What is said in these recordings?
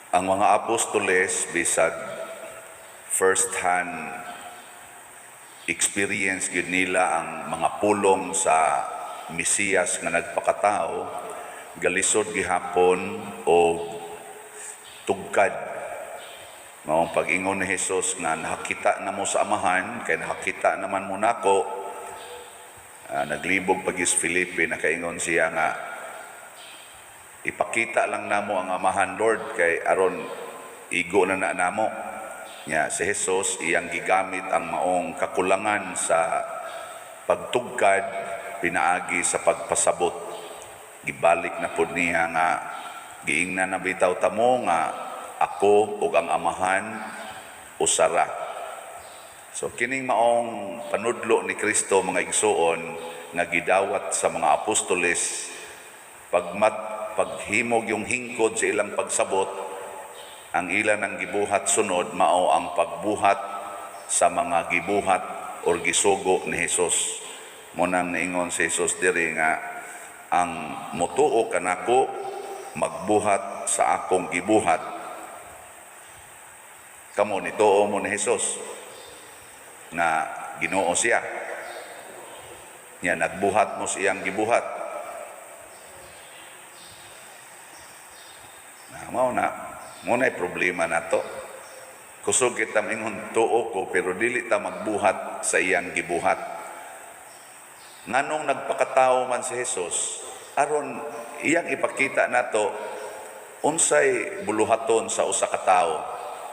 Ang mga apostoles, bisag first hand experience gyud nila ang mga pulong sa Mesiyas nga nagpakatao, galisod gihapon o tugkad maong pag-ingon ni Jesus nga nakakita na mo sa amahan, kay nakakita naman mo nako. Naglibog pagis Filipe, nakaingon siya nga ipakita lang namo ang amahan, Lord, kay aron igo na namo. Nya si Jesus iyang gigamit ang maong kakulangan sa pagtugkad pinaagi sa pagpasabot. Gibalik na pud niya nga giingnan na bitaw tamo nga ako ug ang amahan usara. So kining maong panudlo ni Kristo, mga igsuon, nga gidawat sa mga apostoles paghimog yung hingkod sa ilang pagsabot, ang ilan ang gibuhat sunod mao ang pagbuhat sa mga gibuhat or gisugo ni Jesus. Munang naingon si Jesus diri nga ang motuo kanako magbuhat sa akong gibuhat. Kamo nituo mo ni Jesus na Ginoo siya. Nya nagbuhat mo siyang gibuhat. Muna'y problema nato. Kusog kita mingon tuo ko pero dili ta magbuhat sa iyang gibuhat. Nganong nagpakatao man si Jesus aron iyang ipakita nato unsay buluhaton sa usa ka tawo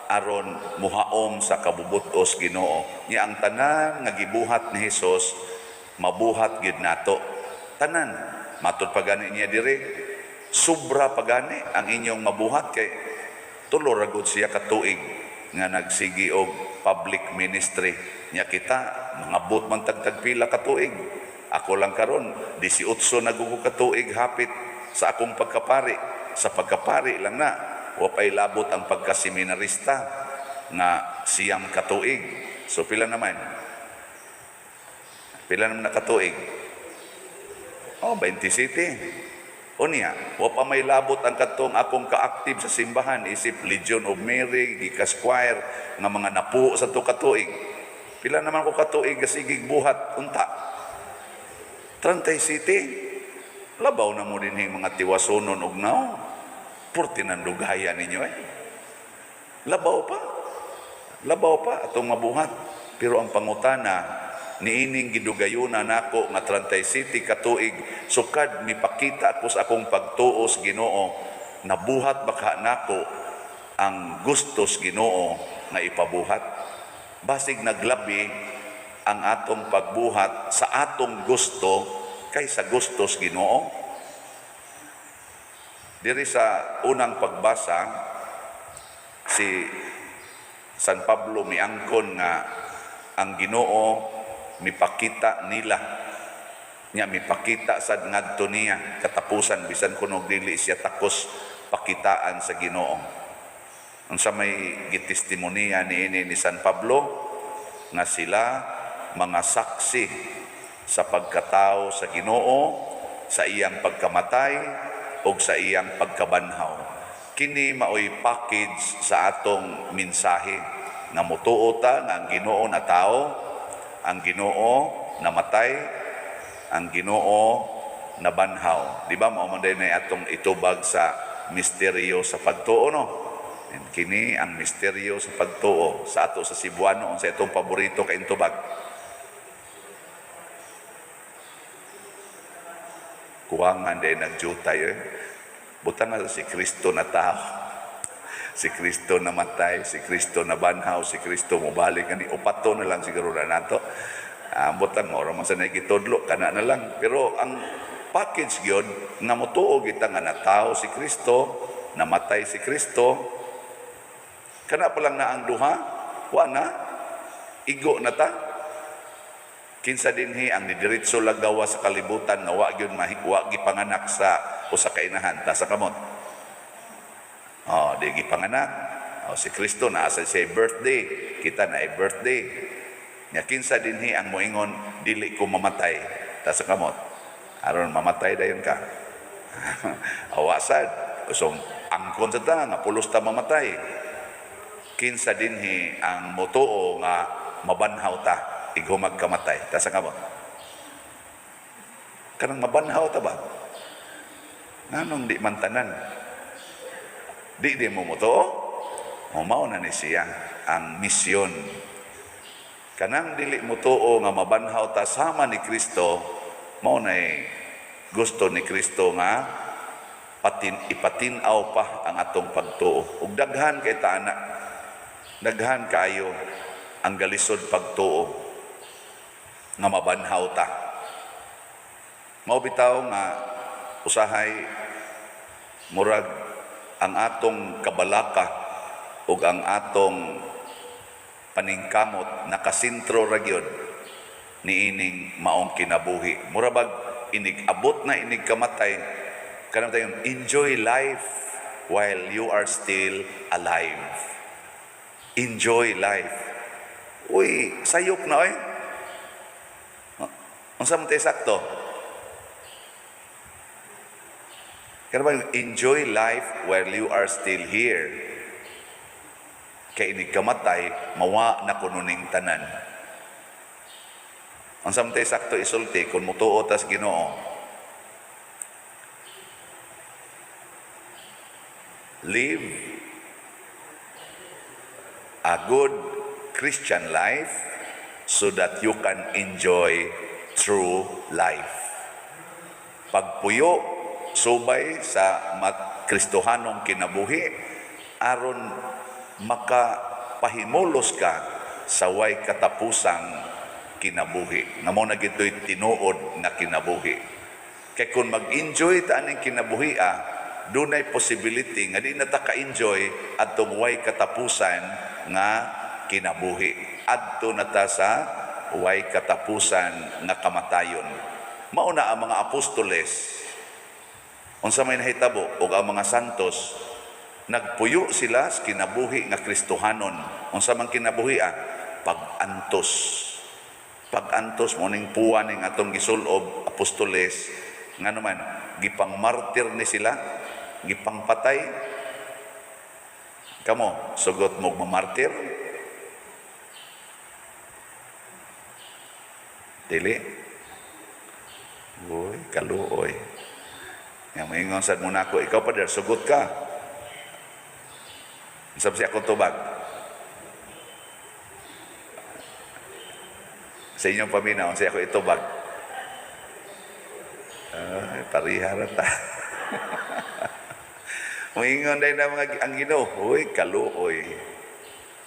aron muhaom sa kabubutos Ginoo. Nya ang tanan nga gibuhat ni Jesus mabuhat gid nato. Tanan matud pagani niya diri, sobra pagani ang inyong mabuhat kay tulo ra gud siya ka tuig nga nagsigi og public ministry. Nya kita mangabot man tagtag pila ka tuig. Ako lang karon 18 na gugo ka tuig hapit sa akong pagkapari. Sa pagkapari lang na wa pay labot ang pagkaseminarista nga siyam ka tuig. So pila naman na ka tuig? 27. Unya, wa pa may labot ang katong akong ka-active sa simbahan, isip Legion of Mary, Gikas Choir, nga mga napuo sa to katuig. Pila naman ko katuig kasigig buhat unta? 37. Labaw na mo din yung mga tiwasonon og naw. Purti ng lugaya ninyo Labaw pa atong mabuhat. Pero ang pangutana, niining gidugayuna nako nga 37 katuig sukad mipakita ako sa akong pagtuos Ginoo, nabuhat baka nako ang gustos Ginoo nga ipabuhat. Basig naglabi ang atong pagbuhat sa atong gusto kaysa gustos Ginoo. Diri sa unang pagbasa, si San Pablo miangkon nga ang Ginoo mipakita nila. Nya mipakita sad ngadto niya katapusan bisan kuno dili siya takos pakitaan sa Ginoo. Unsa may gitestimonya niini ni San Pablo nga sila mga saksi sa pagkatao sa Ginoo, sa iyang pagkamatay o sa iyang pagkabanhaw. Kini maoy package sa atong mensahe nga motuo ta nga ang Ginoo na tao, ang Ginoo namatay, ang Ginoo nabanhaw. Di ba mao man na atong itubag sa misteryo sa pagtuo, no? And kini ang misteryo sa pagtuo sa ato sa Cebuano, sa itong paborito kay intubag. Kuwangan day nagjutay butang na si Kristo na tao, si Kristo namatay, si Kristo nabanhaw, si Kristo mobalik ani upato na lang siguro na nato. Butang mo man sa nagitudlo kana na lang. Pero ang package gyud nga motuo kita nga natao si Kristo, namatay si Kristo, kana pa lang na ang duha, wa na igo na ta. Kinsa dinhi ang didiretso lagawa sa kalibutan nga wa gyud mahigwa gipanganak sa usa ka inahan ta sa kamot. Di gipanganak. Si Kristo na asa siya birthday, kita na ay birthday. Nya kinsa dinhi ang moingon dili ko mamatay ta sa kamot. Aron mamatay dayon ka. Awasad. So angkon sa ta nga pulos ta mamatay. Kinsa dinhi ang motuo nga mabanhaw ta igumag kamatay. Tasa ka ba? Kanang mabanhaw ta ba? Nganong di man tanan? Di mo motuo? Mao na ni siya ang misyon. Kanang dili motuo nga mabanhaw ta sama ni Kristo, mao nay gusto ni Kristo nga ipatinaw pa ang atong pagtuo. Ug daghan kay ta ana, daghan kaayo ang galisod pagtuo nga mabanhaw ta. Mao bitaw nga usahay murag ang atong kabalaka ug ang atong paningkamot nakasintro ra gyud niining maong kinabuhi. Murabag inig-abot na inig kamatay, kanang tayo enjoy life while you are still alive. Enjoy life. Uy, sayop na oy. Unsa man tay sakto? Kanang enjoy life while you are still here. Kay inig kamatay, mawa na kununing tanan. Ang samtay sakto isulti, kung mutuo tas Ginoo, live a good Christian life so that you can enjoy true life. Pagpuyo, subay sa Kristohanong kinabuhi, aron makapahimulos ka sa way katapusang kinabuhi. Nga mo na gito'y tinuod na kinabuhi. Kaya kung mag-enjoy ta aning kinabuhi, dunay possibility nga di na ta ka-enjoy atong way katapusan nga kinabuhi. Adto na ta sa way katapusan nga kamatayon. Mauna ang mga apostoles, unsa may nahitabo, o ang mga santos, nagpuyo sila sa kinabuhi nga Kristohanon. Unsa man kinabuhi pag-antos. Pag-antos mo ning puwan ning atong gisulob apostoles nga naman gipang martir ni sila, gipang patay. Kamo sugot mo mamartir? Dili. Uy, kaluoy. Yang maingon sad mo nako, ikaw pa der sugot ka. Sabi siya akong tubag. Sa inyong paminaw, siya ako itubag. Parihara ta. Maingon dahil na mga ang Ginoo, uy, kaluoy.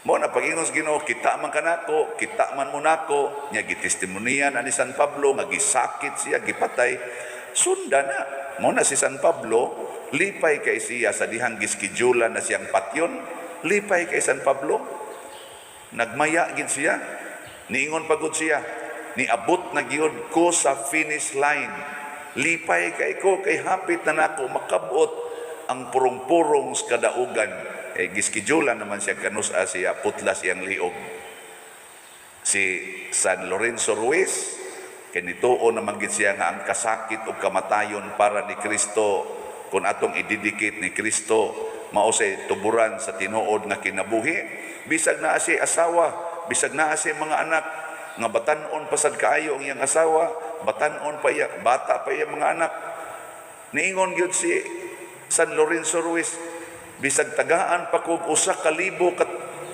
Mo na pag-ingon sa Ginoo, kita man ka nako, kita man mo nako, niya gitestimonian ani San Pablo, nga gisakit siya, gipatay. Sunda na. Mo na si San Pablo, lipay kay siya sa dihang giskidulan na siyang patyon. Lipay kay San Pablo, nagmaya gid siya, niingon pagod siya, niabot na gyud ko sa finish line. Lipay kay ko, kay hapit na nako makabot ang purong-purong sa kadaugan. Kay giskidulan naman siya kanusa siya, putla siyang liog. Si San Lorenzo Ruiz, kanituo naman gid siya nga ang kasakit o kamatayon para ni Kristo, kung atong ididikit ni Kristo, mao say tuburan sa tinuod nga kinabuhi. Bisag naa si asawa, bisag naa si mga anak, nga batan-on pasad kaayo ang iyang asawa, batan-on pa iya, bata pa iya mga anak. Niingon gyud si San Lorenzo Ruiz, bisag tagaan pa kog 1,000 ka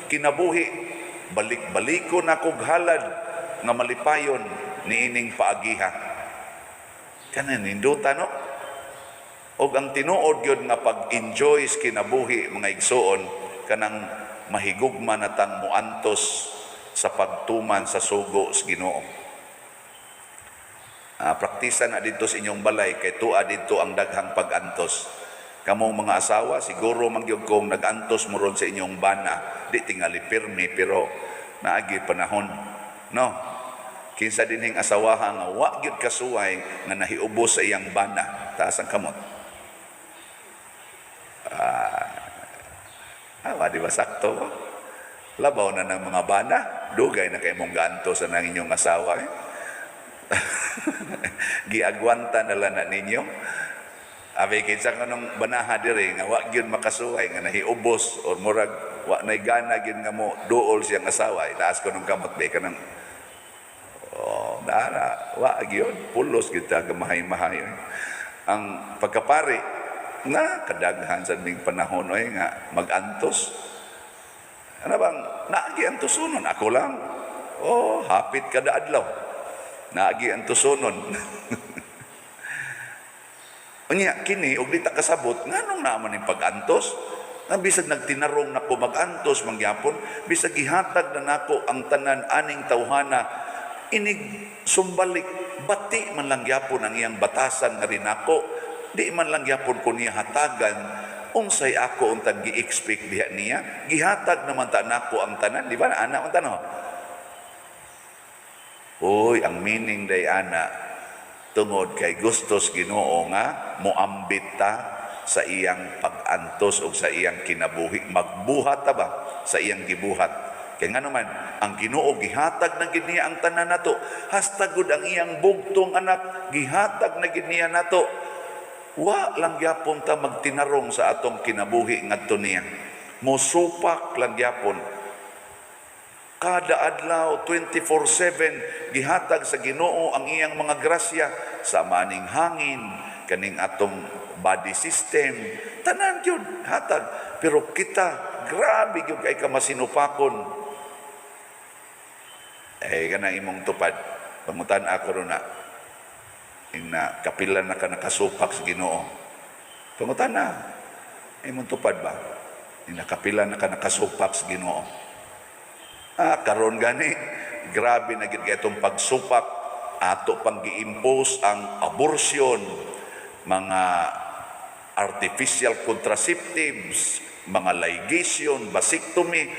kinabuhi, balik-baliko na kog halad nga malipayon niining paagiha. Kanan ninduta no? O ang tinuod yun nga pag-enjoy sa kinabuhi, mga igsoon, kanang mahigugma na tang muantos sa pagtuman sa sugo sa Ginoo. Praktisa na dito sa inyong balay, kay tua dito ang daghang pag-antos. Kamong mga asawa, siguro mangyog kong nag-antos mo ron sa inyong bana, di tingali pirmi, pero naagi panahon. No? Kinsa dinhing asawaha nga wa gyud kasuway nga nahiubos sa iyang bana, taas ang kamot. Di ba sakto? Labaw na ng mga bana, dugay na kay mong ganto sa nang inyong asawa. Giagwanta na lang na ninyo. Abi kinsa kanong banaha diri nga wa gyud makasuway nga nahiubos or murag wa nay gana gyud nga mo duol siyang asawa, itaas ko nung kamot be kanang dara wa gyud pulos kita gamahay-mahay. Ang pagkapari na kadaghan sa ning panahon nga magantos. Ano bang naagi ang tusunon ako lang? Hapit kada adlaw. Naagi ang tusunon. Unya kini og dita kasabot nganong naman ning pag-antos? Nga bisag nagtinarong nako mag-antos mangyapon, bisag gihatag na nako ang tanan aning tawhana, inig sumbalik bati man lang gyapon ang iyang batasan nga rin ako, di man lang gyapon ko niya hatagan unsay ako untang gi-expect diha niya, gihatag naman ta nako ang tanan, di ba na ana unta no? Oy, ang meaning day ana tungod kay gustos Ginoo nga moambit ta sa iyang pag-antos o sa iyang kinabuhi, magbuhat ta ba sa iyang gibuhat. Kaya nga naman, ang Ginoo gihatag na gid niya ang tanan nato, hastagod ang iyang bugtong anak gihatag na gid niya nato. Wa lang gyapon ta magtinarong sa atong kinabuhi ngadto niya, mosupak lang gyapon kada adlaw 24/7 gihatag sa Ginoo ang iyang mga grasya sa maning hangin kaning atong body system tanan gyud hatag, pero kita grabe gyud kay kamasinupakon kana imong tupad pamutan ako ron na ina kapilan na ka nakasupak sa Ginoo, pamutan na imong tupad ba ina kapilan na ka nakasupak sa Ginoo. Karon gani grabe na gid itong pagsupak, ato pang gi-impose ang abortion, mga artificial contraceptives, mga ligation, vasectomy.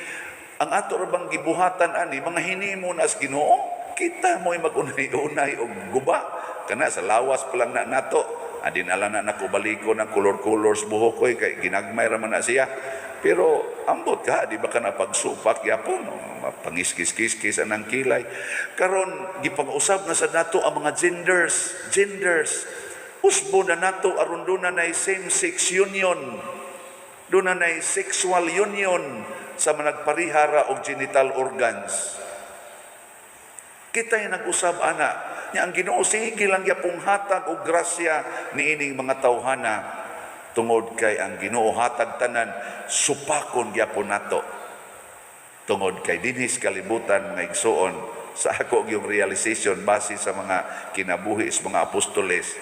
Ang ato ra bang gibuhatan ani mga hinimo nas Ginoo, kita mo'y magunay-unay og guba kana sa lawas pa lang na nato. Adin ala na nako baliko ng color buhok ko kay ginagmay ra man na siya. Pero ambot ka, di ba ka na pagsupak yapon, pangiskis-kiskis anang kilay. Karon gipag-usab na sa nato ang mga genders. Usbo na nato aron do na nay same-sex union. Do na nay sexual union sa managparihara og genital organs. Kita'y nag-usab ana, nya ang Ginoo sige lang gyapong hatag og grasya niining mga tawhana. Tungod kay ang Ginoo hatag tanan supakon gyapon nato. Tungod kay dinhis kalibutan nga igsuon sa ako yung realization base sa mga kinabuhi sa mga apostoles,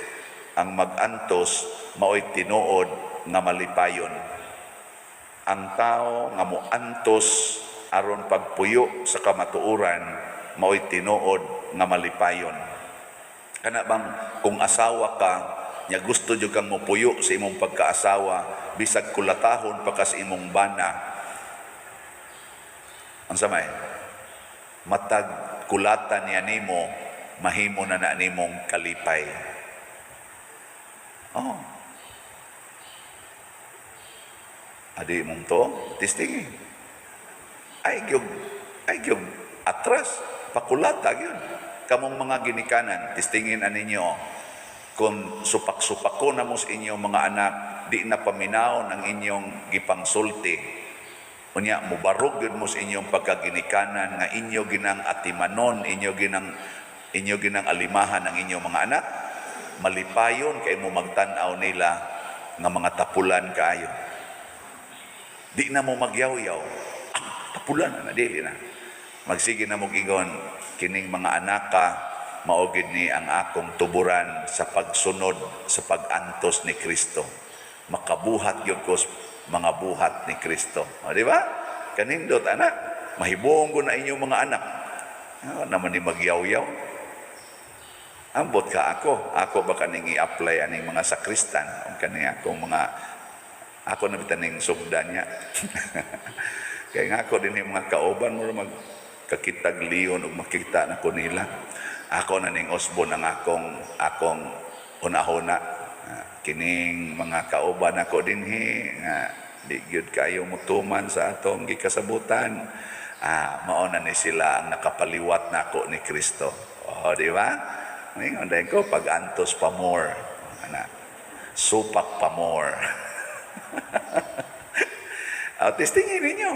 ang mag-antos maoy tinuod nga malipayon. Ang tao nga moantos aron pagpuyo sa kamatuoran maoy tinuod nga malipayon. Kana bang kung asawa ka nya gusto jud kang mopuyo sa imong pagkaasawa bisag kulatahon pa ka sa imong bana, unsa may matag kulatan niya nimo mahimo na nimong kalipay. Adi mong to tistingi ay gyud atras pakulata gyud kamong mga ginikanan, tistingin aninyo kung supak-supako na mo sa inyong mga anak, di na paminaw ng inyong gipangsulti. Unya, mubarog yun mo sa inyong pagkaginikanan nga inyo ginang atimanon, inyo ginang alimahan ng inyong mga anak. Malipayon kay mo magtanaw nila nga mga tapulan kaayo. Di na mo magyaw-yaw. Tapulan na, dili na. Magsige na mo gigon, kining mga anak ka, maugid ni ang akong tuburan sa pagsunod sa pag-antos ni Kristo. Makabuhat yun ko mga buhat ni Kristo. Di ba? Kanindot, anak, mahibong ko na inyong mga anak. Naman ni magyaw-yaw. Ambot ka ako ba kaning i-apply aning mga sakristan? O kaning akong ako na bitaning sugdan niya. Kaya nga ako din yung mga kauban mo magkakitag liyon o makita na ko nila. Ako na ning osbo ng akong una-una. Kining mga kauban ako din nga di gyud kayo mutuman sa atong gikasabutan. Mao na ni sila ang nakapaliwat nako ni Kristo. Di ba? Ngayon dahil ko pag-antos pa more. Supak pa more. Testingin ninyo.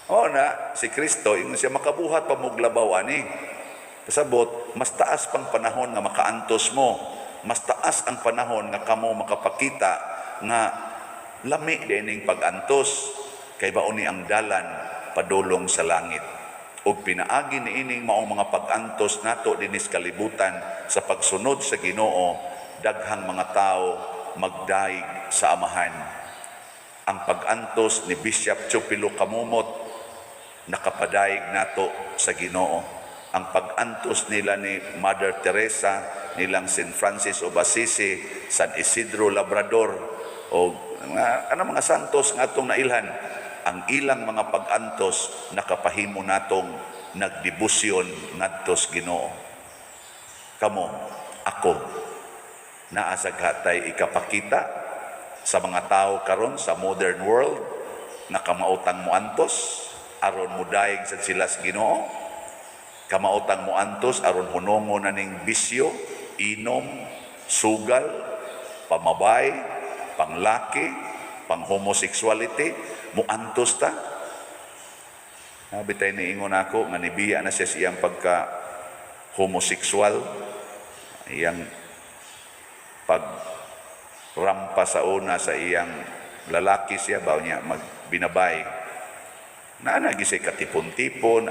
Na si Kristo, ingon siya makabuhat pa mo glabaw ani. Kasabot, mas taas pang panahon nga makaantos mo. Mas taas ang panahon nga kamo makapakita nga lami dining pag-antos kay bauni ang dalan padulong sa langit. O pinaagi ni ining maong mga pag-antos nato dinis kalibutan sa pagsunod sa Ginoo, daghang mga tao magdaig sa amahan. Ang pag-antos ni Bishop Chupilo Kamumot nakapadaig nato sa Ginoo. Ang pag-antos nila ni Mother Teresa, nilang St. Francis of Assisi, San Isidro Labrador, o mga santos nga atong nailhan, ang ilang mga pag-antos nakapahimo natong nagdebosyon ngadto sa Ginoo. Kamo, ako, naa sa katay ikapakita sa mga tao karon sa modern world na kamautang mo antos aron mudaig sa sila sa Ginoo, kamautang mo antos aron hunongo na ning bisyo, inom, sugal, pamabay, panglaki, pang homosexuality, mo antos ta. Bitay ni ingon ako nga nibiya na siya siyang pagka homosexual, iyang pag rampa sa una sa iyang lalaki siya baw niya magbinabay na gisay katipon-tipon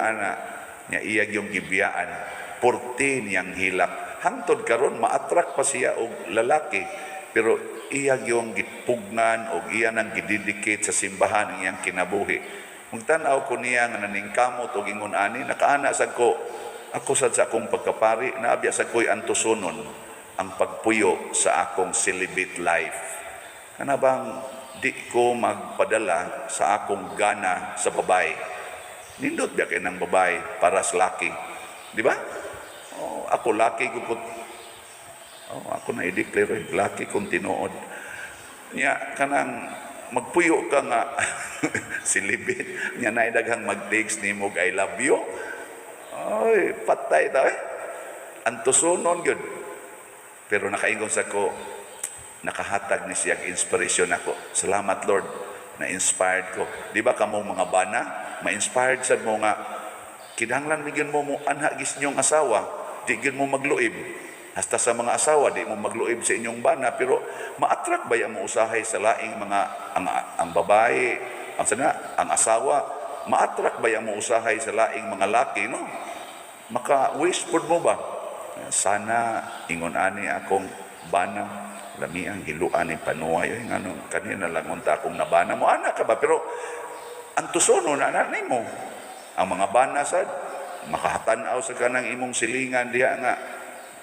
niya iyag yung gibiyaan 14 niyang hilak hangtod karon ma-attract pa siya og lalaki pero iyag yung gipugnan og iya nang gididikit sa simbahan iyang kinabuhi. Magtan-aw ko niya nga naningkamot og ingon ani nakaana sad ko ako sad sa akong pagkapari naabya sa ko'y antusonon ang pagpuyo sa akong celibate life. Kana bang di ko magpadala sa akong gana sa babae. Nindot biya kay ng babae para sa laki. Di ba? Ako laki ko ako na i-declare laki kong tinuod. Nya kanang magpuyo ka nga celibate. Nya na daghang mag-text nimo I love you. Oy, patay ta Antusonon gyud. Pero nakaingon sa ko, nakahatag ni siyang inspirasyon ako. Salamat Lord, na-inspired ko. Di ba kamo mga bana, ma-inspired sa mo nga, kinahanglan bigyan mo anhagis niyong asawa, di gyan mo magluib. Hasta sa mga asawa, di mo magluib sa inyong bana, pero ma-attract ba yung mo usahay sa laing mga, ang babae, ang asawa, ma-attract ba yung mo usahay sa laing mga laki, no? Maka-wish mo ba? Sana ingon ani akong bana lami ang hiluan ni panuay ngano kanina lang unta akong nabana mo ana ka ba pero ang tusono na nimo ang mga bana sad makahatan-aw sa kanang imong silingan diha nga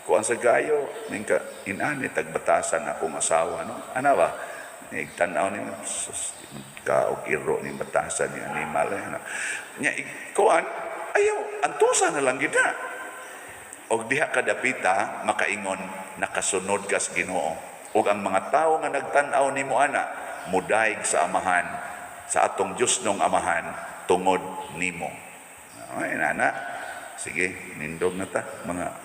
kuan sa gayo ning ka inani tagbatasan akong asawa no ana ba nigtan-aw ni ka og iro ning batasan ni animal nya kuan ayaw antusa na lang gid na. Og diha kadapita makaingon nakasunod ka sa Ginoo. Og ang mga tawo nga nagtan-aw nimo ana mudaig sa amahan sa atong Dios nung amahan tungod nimo. Ay nana. Sige, nindog na ta mga